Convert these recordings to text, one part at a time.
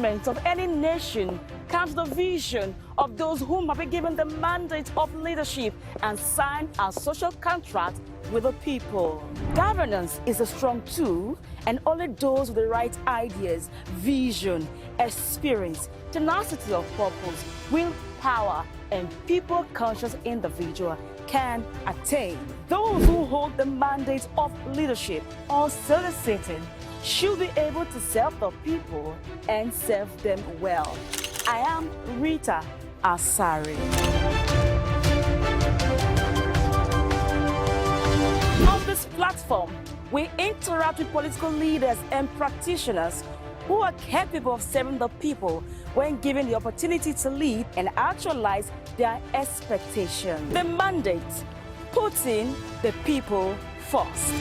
development of any nation comes the vision of those whom have been given the mandate of leadership and signed a social contract with the people. Governance is a strong tool, and only those with the right ideas, vision, experience, tenacity of purpose, willpower, and people-conscious individual can attain. Those who hold the mandate of leadership or soliciting should be able to serve the people and serve them well. I am Rita Asare. On this platform, we interact with political leaders and practitioners who are capable of serving the people when given the opportunity to lead and actualize their expectations. The mandate: putting the people first.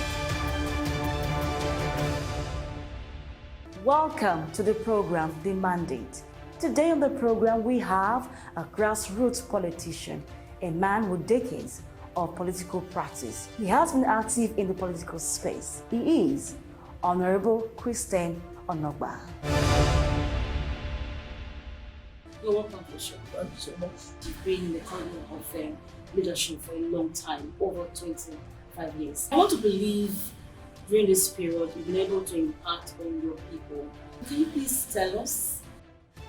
Welcome to the program, The Mandate. Today on the program, we have a grassroots politician, a man with decades of political practice. He has been active in the political space. He is Honorable Christian Onogba. You're welcome to the show. Thank you so much. You've been in the corridor of leadership for a long time, over 25 years. I want to believe during this period you've been able to impact on your people. Can you please tell us?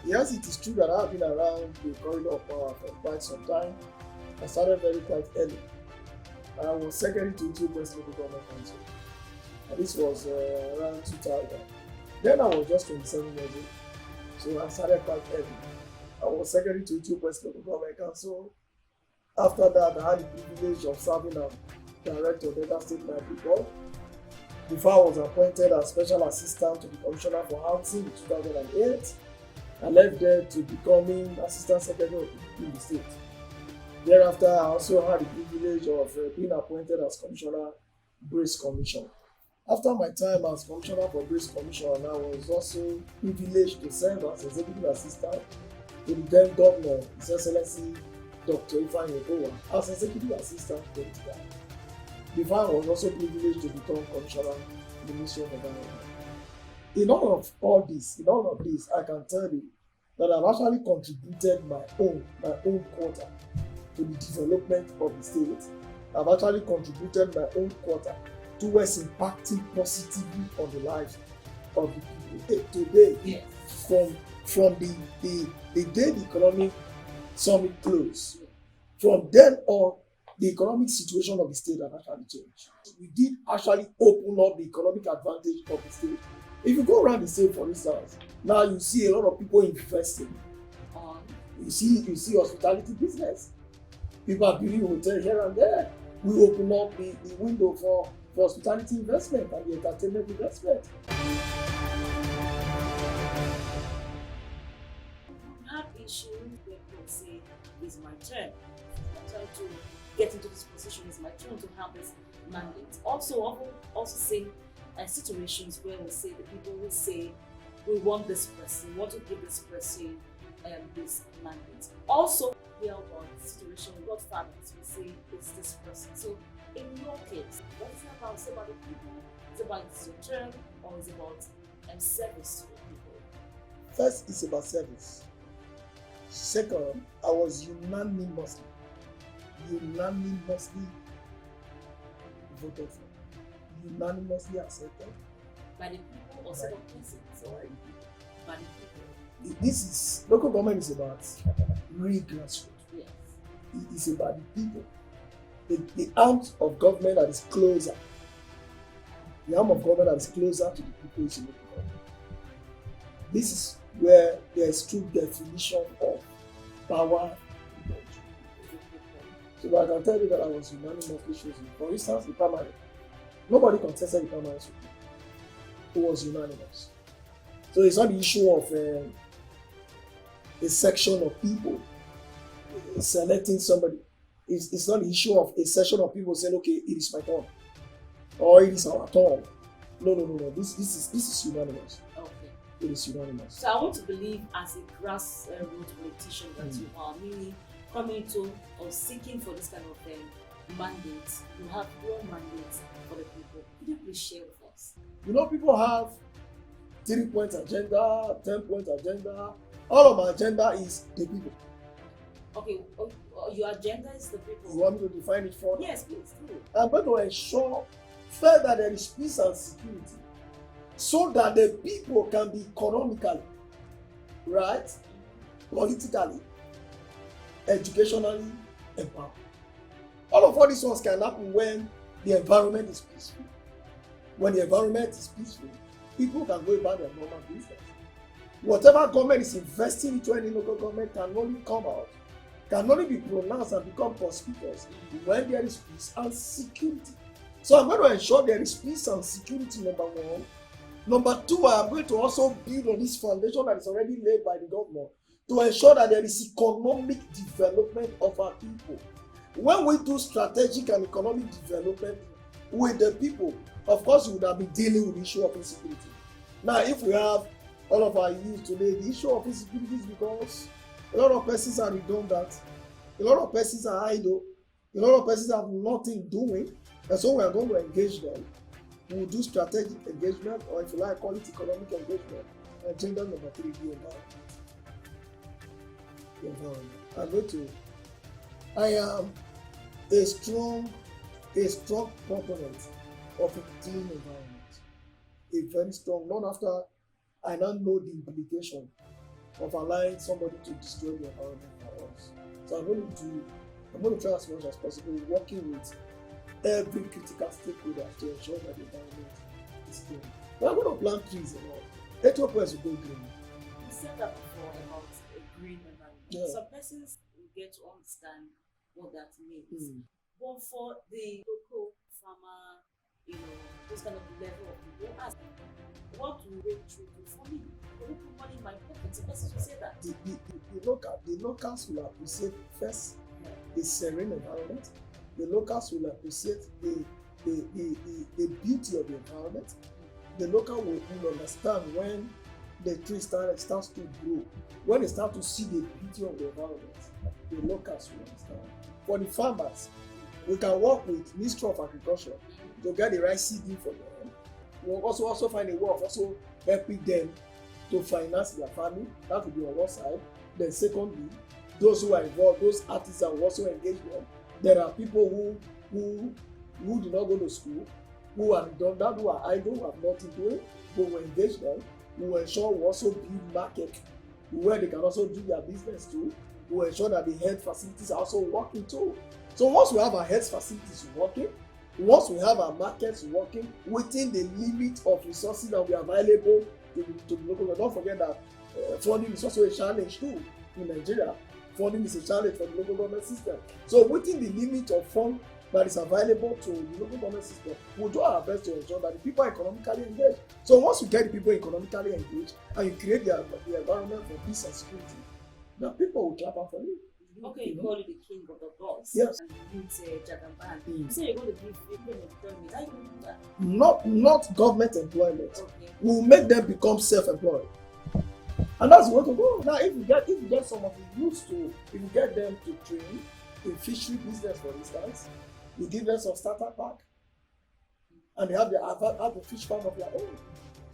Yes, it is true that I have been around the corridor of power for quite some time. I started quite early. I was secretary to Ethiope Local Government Council. And this was around 2000. Then I was just 27 years old. So I started quite early. I was secretary to Ethiope Local Government Council. After that, I had the privilege of serving as director of Delta State Library Board. Before I was appointed as special assistant to the Commissioner for Housing in 2008, I left there to becoming assistant secretary in the state. Thereafter, I also had the privilege of being appointed as Commissioner, Brace Commission. After my time as Commissioner for Brace Commission, I was also privileged to serve as executive assistant to the then Governor, His Excellency Dr. Ifeanyi Okowa, as executive assistant to the guy. Before, I was also privileged to become Commissioner in the Ministry of Environment. In all of this, I can tell you that I've actually contributed my own quota to the development of the state. I've actually contributed my own quota towards impacting positively on the lives of the people. Today, Yes. from the day the economic summit closed, from then on, the economic situation of the state has actually changed. We did actually open up the economic advantage of the state. If you go around the state, for instance, now you see a lot of people investing. You see hospitality business. People are building hotels here and there. We open up the window for hospitality investment and the entertainment investment. We have issues where people say, it's my turn. It's my turn to get into this position. It's my turn to have this mandate. Also say situations where we say the people will say, we want this person, we want to give this person this mandate. Also, we have a situation with godfathers, we say it's this person. So, in your case, what is it about? Is it about the people? Is it about it's your turn, or is it about service to the people? First, it's about service. Second, I was unanimously voted for, unanimously accepted. By the people or second persons? By the people. This is, local government is about real grassroots. Yes. It is about the people. The arm of government that is closer. The arm of government that is closer to the people is local government. This is where there is true definition of power. So I can tell you that I was unanimously chosen. For instance, the primary. Nobody contested the primary. It was unanimous. So it's not the issue of a section of people selecting somebody. It's not the issue of a section of people saying, okay, it is my turn, or it is our turn. No. This is unanimous. Okay. It is unanimous. So I want to believe, as a grassroots politician that you are, meaning coming to or seeking for this kind of mandate, you have your mandate for the people. Could you please share with us? People have 3-point agenda, 10-point agenda. All of my agenda is the people. Okay, your agenda is the people. You want me to define it for you? Yes, please do. I'm going to ensure first that there is peace and security so that the people can be economically, right, politically, educationally empowered. All these ones can happen when the environment is peaceful. When the environment is peaceful, people can go about their normal business. Whatever government is investing into any local government can only come out, can only be pronounced and become conspicuous when there is peace and security. So I'm going to ensure there is peace and security, number one. Number two, I am going to also build on this foundation that is already laid by the government to ensure that there is economic development of our people. When we do strategic and economic development with the people, of course, we would have been dealing with the issue of insecurity. Now, if we have all of our youth today, the issue of insecurity is because a lot of persons are redundant, a lot of persons are idle, a lot of persons have nothing doing, and so we are going to engage them. We will do strategic engagement, or if you like, call it economic engagement. Agenda number 3, the environment. I am a strong proponent of a clean environment. A very strong, not after I now know the implication of allowing somebody to destroy the environment for us. So I'm going to try as much as possible working with every critical stakeholder to ensure that the environment is clean. We are going to plant trees and all. Ethiope will go green. You said that before about a green environment. Yeah. Some persons will get to understand what that means. But for the local farmer, this kind of level of people, ask what will break through for me? I will put money in my pocket. Some persons will say that. The locals will appreciate first a serene environment. The locals will appreciate the beauty of the environment. The local will understand when the tree starts to grow, when they start to see the beauty of the environment. The locals will understand. For the farmers, we can work with Ministry of Agriculture to get the right seeding for them. We'll also find a way of also helping them to finance their farming. That will be on one side. Then secondly, those who are involved, those artisans will also engage them. There are people who do not go to school, who are redundant, who are idle, who have nothing doing. We will engage them. We will ensure we also build market where they can also do their business too. We will ensure that the health facilities are also working too. So once we have our health facilities working, once we have our markets working within the limit of resources that we are available to the local government. Don't forget that funding is also a challenge too in Nigeria. Funding is a challenge for the local government system. So within the limit of funds that is available to the local government system, we'll do our best to ensure that the people are economically engaged. So once you get the people economically engaged and you create the environment for peace and security, the people will clap up for you. Okay, you call it the king of the boss. Yes. And you say Jagaban. You say you're going to give people employment. How are you going to do that? Not government employment. Okay. We'll make them become self-employed. And that's the way to go. Now, if you get some of the youth if you get them to train in fishery business, for instance, you give them some starter pack, and they have the fish farm of their own.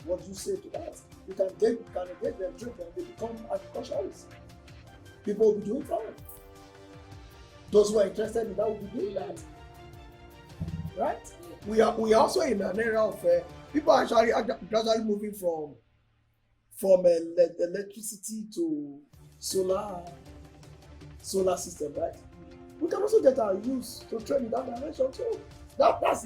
What do you say to that? You can get them trained and they become agriculturists. People will be doing fine. Those who are interested in that will be doing that. Right? We are also in an era of people are actually gradually moving from electricity to solar system, right? We can also get our youth to train in that direction too. That's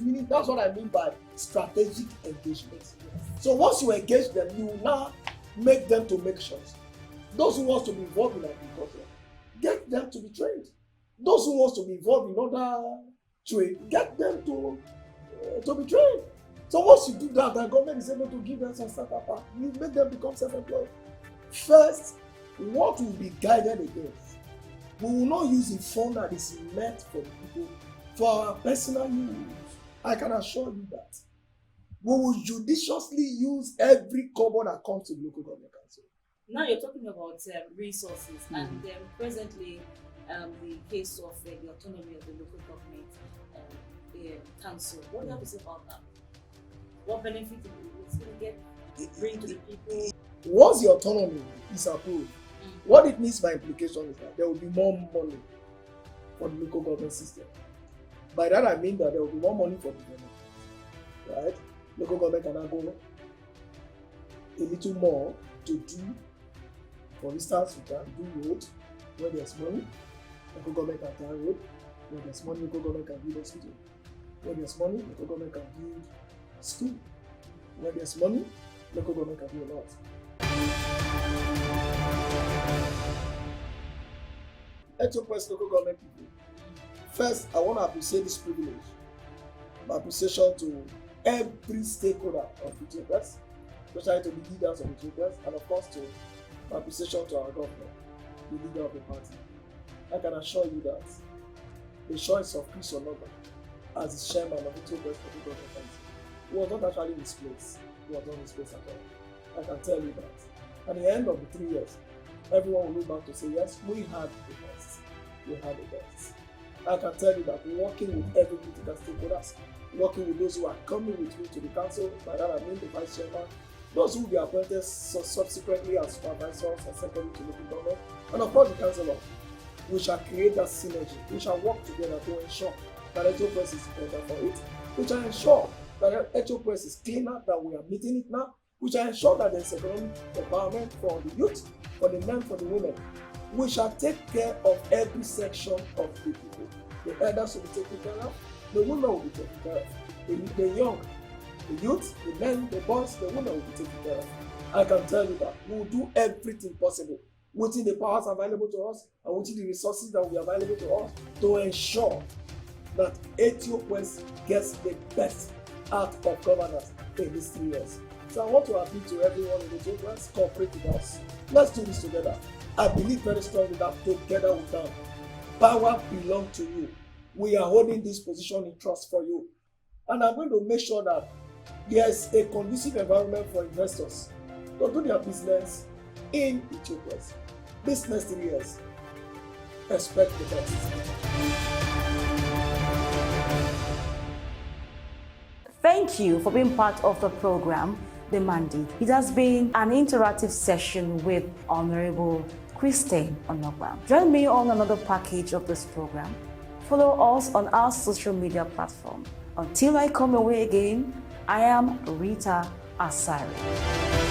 what I mean by strategic engagement. So once you engage them, you will now make them to make choice. Those who want to be involved in agriculture, get them to be trained. Those who want to be involved in other trade, get them to be trained. So once you do that, the government is able to give them some startup pack. You make them become self-employed. First, what will be guided against? We will not use a fund that is meant for the people for our personal use. I can assure you that. We will judiciously use every kobo that comes to the local government council. Now you're talking about resources, and presently the case of the autonomy of the local government council. What do you have to say about that? What benefit is going to get bring to the people. Once the autonomy is approved, what it means by implication is that there will be more money for the local government system. By that I mean that there will be more money for development, right? Local government can now go a little more to do. For instance, we can do road where there's money. Local government can tie road. Where there's money, local government can build hospital. Where there's money, local government can build school. Where there's money, local government can do a lot. Ethiopia's local government people. First, I want to appreciate this privilege. My appreciation to every stakeholder of Ethiopia, especially to the leaders of Ethiopia, and of course to my appreciation to our government, the leader of the party. I can assure you that the choice of Chris Onogba as the chairman of Ethiopia's local government council was not actually in his place. He was not in his place at all. I can tell you that. At the end of the 3 years, everyone will look back to say, yes, we had the best. We had the best. I can tell you that working with every political stakeholders, working with those who are coming with me to the council, by that I mean the vice chairman, those who will be appointed subsequently as supervisors and secretary to local government, and of course the councillor, we shall create that synergy. We shall work together to ensure that Ethiopia is better for it. We shall ensure that Ethiopia is cleaner than we are meeting it now. We shall ensure that there is economic empowerment for the youth, for the men, for the women. We shall take care of every section of the people. The elders will be taken care of, the women will be taken care of, the young, the youth, the men, the boys, the women will be taken care of. I can tell you that we will do everything possible within the powers available to us and within the resources that will be available to us to ensure that Ethiopia gets the best out of governance in these 3 years. So I want to appeal to everyone in Ethiopia, cooperate with us. Let's do this together. I believe very strongly that together we can. Power belongs to you. We are holding this position in trust for you. And I'm going to make sure that there's a conducive environment for investors to do their business in Ethiopia. This next 3 years, expect the best. Thank you for being part of the program, The Mandate. It has been an interactive session with Honorable Christine Onogba. Join me on another package of this program. Follow us on our social media platform. Until I come away again, I am Rita Asare.